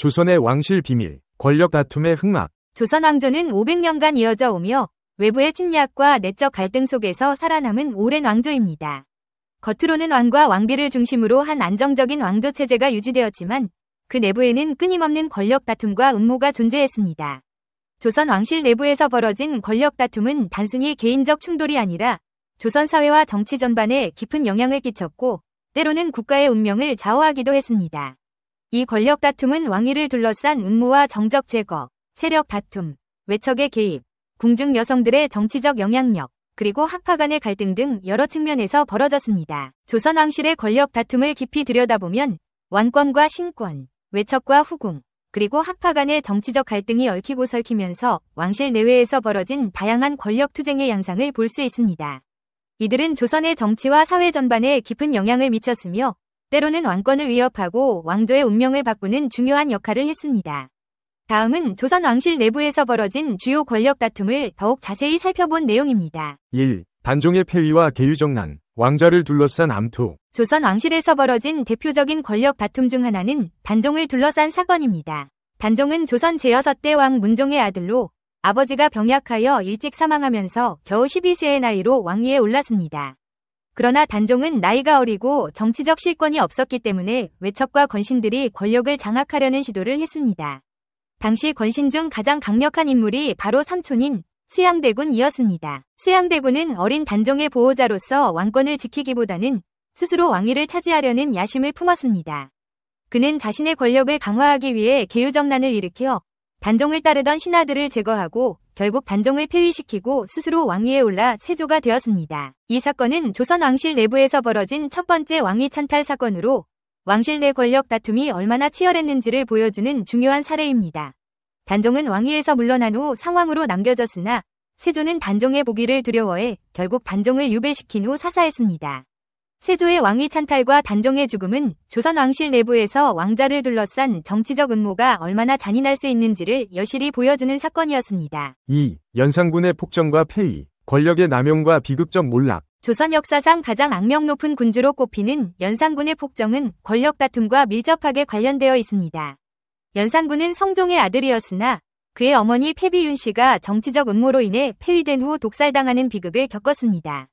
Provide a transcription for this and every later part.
조선의 왕실 비밀, 권력 다툼의 흑막. 조선 왕조는 500년간 이어져 오며 외부의 침략과 내적 갈등 속에서 살아남은 오랜 왕조입니다. 겉으로는 왕과 왕비를 중심으로 한 안정적인 왕조 체제가 유지되었지만 그 내부에는 끊임없는 권력 다툼과 음모가 존재했습니다. 조선 왕실 내부에서 벌어진 권력 다툼은 단순히 개인적 충돌이 아니라 조선 사회와 정치 전반에 깊은 영향을 끼쳤고 때로는 국가의 운명을 좌우하기도 했습니다. 이 권력 다툼은 왕위를 둘러싼 음모와 정적 제거, 세력 다툼, 외척의 개입, 궁중 여성들의 정치적 영향력, 그리고 학파 간의 갈등 등 여러 측면에서 벌어졌습니다. 조선 왕실의 권력 다툼을 깊이 들여다보면 왕권과 신권, 외척과 후궁, 그리고 학파 간의 정치적 갈등이 얽히고 설키면서 왕실 내외에서 벌어진 다양한 권력 투쟁의 양상을 볼 수 있습니다. 이들은 조선의 정치와 사회 전반에 깊은 영향을 미쳤으며 때로는 왕권을 위협하고 왕조의 운명을 바꾸는 중요한 역할을 했습니다. 다음은 조선 왕실 내부에서 벌어진 주요 권력 다툼을 더욱 자세히 살펴본 내용입니다. 1. 단종의 폐위와 계유정난, 왕좌를 둘러싼 암투. 조선 왕실에서 벌어진 대표적인 권력 다툼 중 하나는 단종을 둘러싼 사건입니다. 단종은 조선 제6대 왕 문종의 아들로 아버지가 병약하여 일찍 사망하면서 겨우 12세의 나이로 왕위에 올랐습니다. 그러나 단종은 나이가 어리고 정치적 실권이 없었기 때문에 외척과 권신들이 권력을 장악하려는 시도를 했습니다. 당시 권신 중 가장 강력한 인물이 바로 삼촌인 수양대군이었습니다. 수양대군은 어린 단종의 보호자로서 왕권을 지키기보다는 스스로 왕위를 차지하려는 야심을 품었습니다. 그는 자신의 권력을 강화하기 위해 계유정난을 일으켜 단종을 따르던 신하들을 제거하고 결국 단종을 폐위시키고 스스로 왕위에 올라 세조가 되었습니다. 이 사건은 조선 왕실 내부에서 벌어진 첫 번째 왕위 찬탈 사건으로 왕실 내 권력 다툼이 얼마나 치열했는지를 보여주는 중요한 사례입니다. 단종은 왕위에서 물러난 후 상왕으로 남겨졌으나 세조는 단종의 보기를 두려워해 결국 단종을 유배시킨 후 사사했습니다. 세조의 왕위 찬탈과 단종의 죽음은 조선 왕실 내부에서 왕자를 둘러싼 정치적 음모가 얼마나 잔인할 수 있는지를 여실히 보여주는 사건이었습니다. 2. 연산군의 폭정과 폐위, 권력의 남용과 비극적 몰락. 조선 역사상 가장 악명 높은 군주로 꼽히는 연산군의 폭정은 권력 다툼과 밀접하게 관련되어 있습니다. 연산군은 성종의 아들이었으나 그의 어머니 패비윤 씨가 정치적 음모로 인해 폐위된 후 독살당하는 비극을 겪었습니다.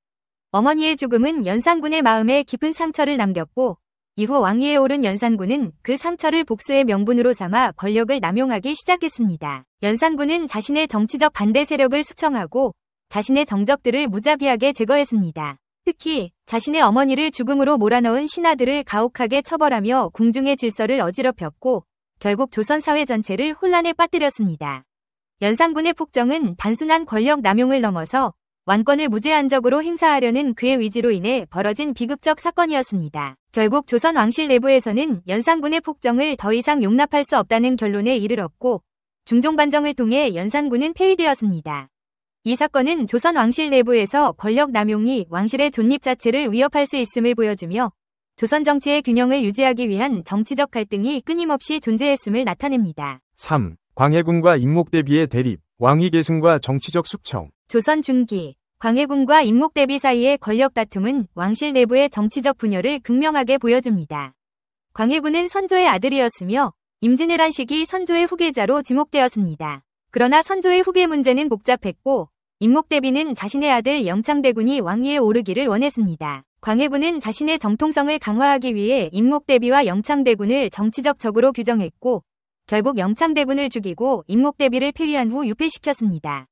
어머니의 죽음은 연산군의 마음에 깊은 상처를 남겼고 이후 왕위에 오른 연산군은 그 상처를 복수의 명분으로 삼아 권력을 남용하기 시작했습니다. 연산군은 자신의 정치적 반대 세력을 수청하고 자신의 정적들을 무자비하게 제거했습니다. 특히 자신의 어머니를 죽음으로 몰아넣은 신하들을 가혹하게 처벌하며 궁중의 질서를 어지럽혔고 결국 조선 사회 전체를 혼란에 빠뜨렸습니다. 연산군의 폭정은 단순한 권력 남용을 넘어서 왕권을 무제한적으로 행사하려는 그의 의지로 인해 벌어진 비극적 사건이었습니다. 결국 조선 왕실 내부에서는 연산군의 폭정을 더 이상 용납할 수 없다는 결론에 이르렀고 중종반정을 통해 연산군은 폐위되었습니다. 이 사건은 조선 왕실 내부에서 권력 남용이 왕실의 존립 자체를 위협할 수 있음을 보여주며 조선 정치의 균형을 유지하기 위한 정치적 갈등이 끊임없이 존재했음을 나타냅니다. 3. 광해군과 임목대비의 대립, 왕위 계승과 정치적 숙청. 조선 중기, 광해군과 임목대비 사이의 권력 다툼은 왕실 내부의 정치적 분열을 극명하게 보여줍니다. 광해군은 선조의 아들이었으며 임진왜란 시기 선조의 후계자로 지목되었습니다. 그러나 선조의 후계 문제는 복잡했고 임목대비는 자신의 아들 영창대군이 왕위에 오르기를 원했습니다. 광해군은 자신의 정통성을 강화하기 위해 임목대비와 영창대군을 정치적 적으로 규정했고 결국 영창대군을 죽이고 임목대비를 폐위한 후 유폐시켰습니다.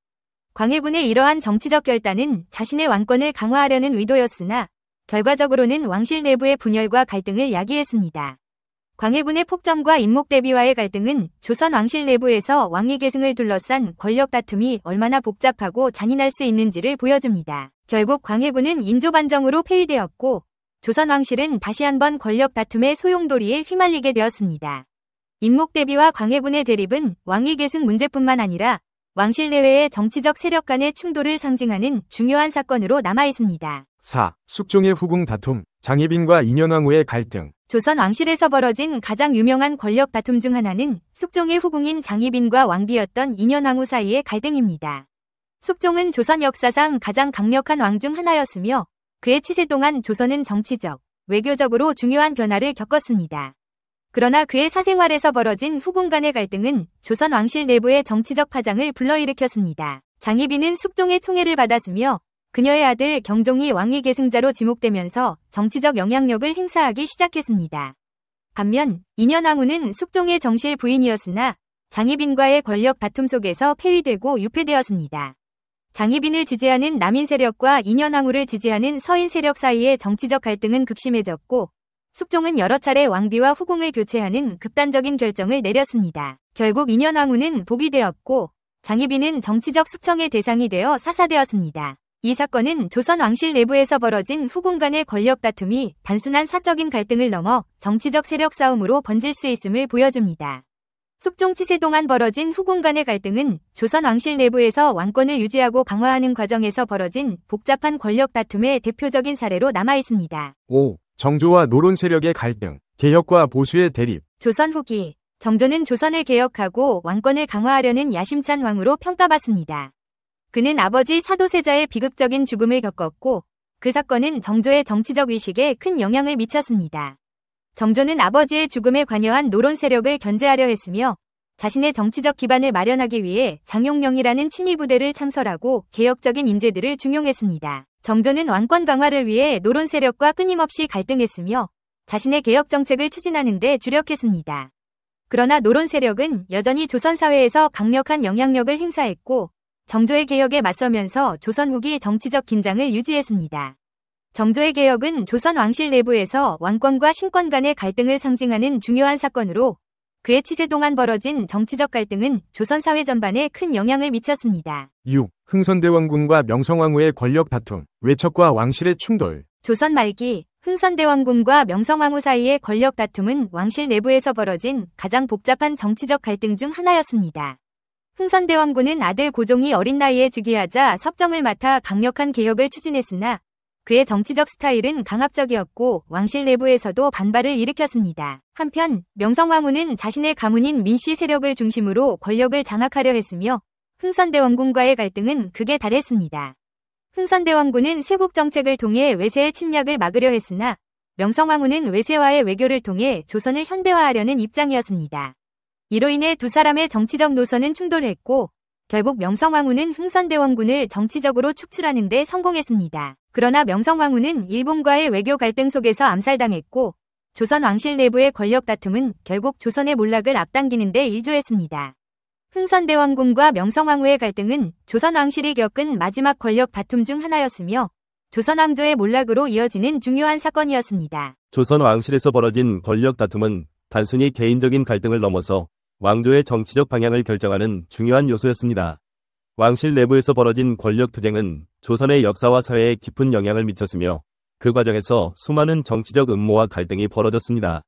광해군의 이러한 정치적 결단은 자신의 왕권을 강화하려는 의도였으나 결과적으로는 왕실 내부의 분열과 갈등을 야기했습니다. 광해군의 폭정과 임목대비와의 갈등은 조선 왕실 내부에서 왕위 계승을 둘러싼 권력 다툼이 얼마나 복잡하고 잔인할 수 있는지를 보여줍니다. 결국 광해군은 인조반정으로 폐위되었고 조선 왕실은 다시 한번 권력 다툼의 소용돌이에 휘말리게 되었습니다. 임목대비와 광해군의 대립은 왕위 계승 문제뿐만 아니라 왕실 내외의 정치적 세력 간의 충돌을 상징하는 중요한 사건으로 남아있습니다. 4. 숙종의 후궁 다툼, 장희빈과 인현왕후의 갈등. 조선 왕실에서 벌어진 가장 유명한 권력 다툼 중 하나는 숙종의 후궁인 장희빈과 왕비였던 인현왕후 사이의 갈등입니다. 숙종은 조선 역사상 가장 강력한 왕 중 하나였으며 그의 치세 동안 조선은 정치적, 외교적으로 중요한 변화를 겪었습니다. 그러나 그의 사생활에서 벌어진 후궁 간의 갈등은 조선 왕실 내부의 정치적 파장을 불러일으켰습니다. 장희빈은 숙종의 총애를 받았으며 그녀의 아들 경종이 왕위 계승자로 지목되면서 정치적 영향력을 행사하기 시작했습니다. 반면 인현왕후는 숙종의 정실 부인이었으나 장희빈과의 권력 다툼 속에서 폐위되고 유폐되었습니다. 장희빈을 지지하는 남인 세력과 인현왕후를 지지하는 서인 세력 사이의 정치적 갈등은 극심해졌고 숙종은 여러 차례 왕비와 후궁을 교체하는 극단적인 결정을 내렸습니다. 결국 인현왕후는 복이 되었고 장희빈은 정치적 숙청의 대상이 되어 사사되었습니다. 이 사건은 조선 왕실 내부에서 벌어진 후궁 간의 권력 다툼이 단순한 사적인 갈등을 넘어 정치적 세력 싸움으로 번질 수 있음을 보여줍니다. 숙종 치세 동안 벌어진 후궁 간의 갈등은 조선 왕실 내부에서 왕권을 유지하고 강화하는 과정에서 벌어진 복잡한 권력 다툼의 대표적인 사례로 남아 있습니다. 5. 정조와 노론 세력의 갈등, 개혁과 보수의 대립. 조선 후기, 정조는 조선을 개혁하고 왕권을 강화하려는 야심찬 왕으로 평가받습니다. 그는 아버지 사도세자의 비극적인 죽음을 겪었고 그 사건은 정조의 정치적 의식에 큰 영향을 미쳤습니다. 정조는 아버지의 죽음에 관여한 노론 세력을 견제하려 했으며 자신의 정치적 기반을 마련하기 위해 장용령이라는 친위부대를 창설하고 개혁적인 인재들을 중용했습니다. 정조는 왕권 강화를 위해 노론 세력과 끊임없이 갈등했으며 자신의 개혁 정책을 추진하는 데 주력했습니다. 그러나 노론 세력은 여전히 조선 사회에서 강력한 영향력을 행사했고 정조의 개혁에 맞서면서 조선 후기 정치적 긴장을 유지했습니다. 정조의 개혁은 조선 왕실 내부에서 왕권과 신권 간의 갈등을 상징하는 중요한 사건으로 그의 치세 동안 벌어진 정치적 갈등은 조선 사회 전반에 큰 영향을 미쳤습니다. 6. 흥선대원군과 명성황후의 권력 다툼, 외척과 왕실의 충돌. 조선 말기 흥선대원군과 명성황후 사이의 권력 다툼은 왕실 내부에서 벌어진 가장 복잡한 정치적 갈등 중 하나였습니다. 흥선대원군은 아들 고종이 어린 나이에 즉위하자 섭정을 맡아 강력한 개혁을 추진했으나 그의 정치적 스타일은 강압적이었고 왕실 내부에서도 반발을 일으켰습니다. 한편 명성황후는 자신의 가문인 민씨 세력을 중심으로 권력을 장악하려 했으며 흥선대원군과의 갈등은 극에 달했습니다. 흥선대원군은 쇄국 정책을 통해 외세의 침략을 막으려 했으나 명성황후는 외세와의 외교를 통해 조선을 현대화하려는 입장이었습니다. 이로 인해 두 사람의 정치적 노선은 충돌했고 결국 명성황후는 흥선대원군을 정치적으로 축출하는 데 성공했습니다. 그러나 명성황후는 일본과의 외교 갈등 속에서 암살당했고 조선 왕실 내부의 권력 다툼은 결국 조선의 몰락을 앞당기는 데 일조했습니다. 흥선대원군과 명성황후의 갈등은 조선 왕실이 겪은 마지막 권력 다툼 중 하나였으며 조선 왕조의 몰락으로 이어지는 중요한 사건이었습니다. 조선 왕실에서 벌어진 권력 다툼은 단순히 개인적인 갈등을 넘어서 왕조의 정치적 방향을 결정하는 중요한 요소였습니다. 왕실 내부에서 벌어진 권력 투쟁은 조선의 역사와 사회에 깊은 영향을 미쳤으며 그 과정에서 수많은 정치적 음모와 갈등이 벌어졌습니다.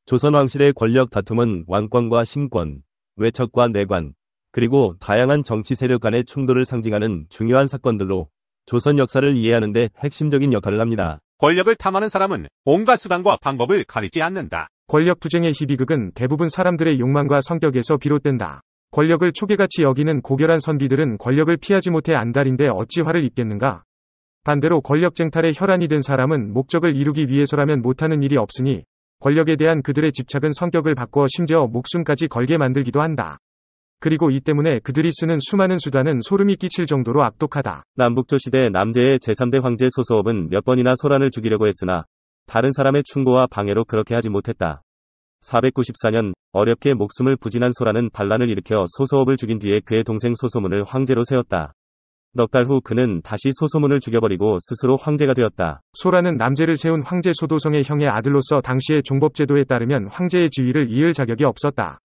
조선 왕실의 권력 다툼은 왕권과 신권, 외척과 내관, 그리고 다양한 정치 세력 간의 충돌을 상징하는 중요한 사건들로 조선 역사를 이해하는 데 핵심적인 역할을 합니다. 권력을 탐하는 사람은 온갖 수단과 방법을 가리지 않는다. 권력투쟁의 희비극은 대부분 사람들의 욕망과 성격에서 비롯된다. 권력을 초계같이 여기는 고결한 선비들은 권력을 피하지 못해 안달인데 어찌 화를 입겠는가? 반대로 권력 쟁탈에 혈안이 된 사람은 목적을 이루기 위해서라면 못하는 일이 없으니 권력에 대한 그들의 집착은 성격을 바꿔 심지어 목숨까지 걸게 만들기도 한다. 그리고 이 때문에 그들이 쓰는 수많은 수단은 소름이 끼칠 정도로 악독하다. 남북조 시대 남제의 제3대 황제 소소업은 몇 번이나 소란을 죽이려고 했으나 다른 사람의 충고와 방해로 그렇게 하지 못했다. 494년 어렵게 목숨을 부진한 소란은 반란을 일으켜 소소업을 죽인 뒤에 그의 동생 소소문을 황제로 세웠다. 넉 달 후 그는 다시 소소문을 죽여버리고 스스로 황제가 되었다. 소란은 남제를 세운 황제 소도성의 형의 아들로서 당시의 종법제도에 따르면 황제의 지위를 이을 자격이 없었다.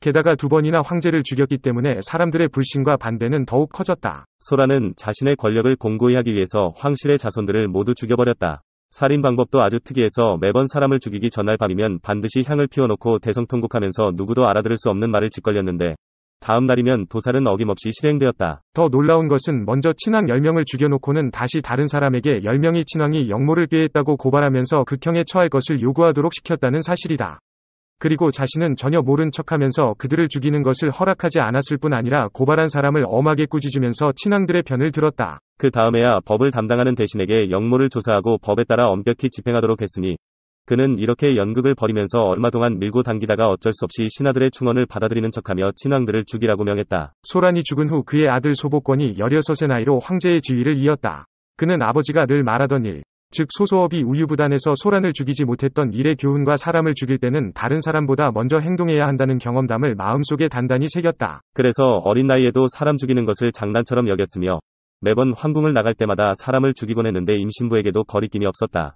게다가 두 번이나 황제를 죽였기 때문에 사람들의 불신과 반대는 더욱 커졌다. 소란은 자신의 권력을 공고히 하기 위해서 황실의 자손들을 모두 죽여버렸다. 살인 방법도 아주 특이해서 매번 사람을 죽이기 전날 밤이면 반드시 향을 피워놓고 대성통곡하면서 누구도 알아들을 수 없는 말을 짓걸렸는데 다음 날이면 도살은 어김없이 실행되었다. 더 놀라운 것은 먼저 친왕 10명을 죽여놓고는 다시 다른 사람에게 10명이 친왕이 역모를 꾀했다고 고발하면서 극형에 처할 것을 요구하도록 시켰다는 사실이다. 그리고 자신은 전혀 모른 척하면서 그들을 죽이는 것을 허락하지 않았을 뿐 아니라 고발한 사람을 엄하게 꾸짖으면서 친왕들의 편을 들었다. 그 다음에야 법을 담당하는 대신에게 역모를 조사하고 법에 따라 엄격히 집행하도록 했으니 그는 이렇게 연극을 벌이면서 얼마 동안 밀고 당기다가 어쩔 수 없이 신하들의 충언을 받아들이는 척하며 친왕들을 죽이라고 명했다. 소란이 죽은 후 그의 아들 소복권이 16의 나이로 황제의 지위를 이었다. 그는 아버지가 늘 말하던 일, 즉 소소업이 우유부단해서 소란을 죽이지 못했던 일의 교훈과 사람을 죽일 때는 다른 사람보다 먼저 행동해야 한다는 경험담을 마음속에 단단히 새겼다. 그래서 어린 나이에도 사람 죽이는 것을 장난처럼 여겼으며 매번 황궁을 나갈 때마다 사람을 죽이곤 했는데 임신부에게도 거리낌이 없었다.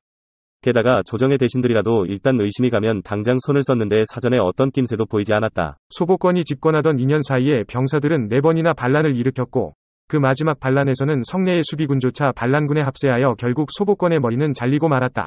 게다가 조정의 대신들이라도 일단 의심이 가면 당장 손을 썼는데 사전에 어떤 낌새도 보이지 않았다. 소복권이 집권하던 2년 사이에 병사들은 4번이나 반란을 일으켰고 그 마지막 반란에서는 성내의 수비군조차 반란군에 합세하여 결국 소복권의 머리는 잘리고 말았다.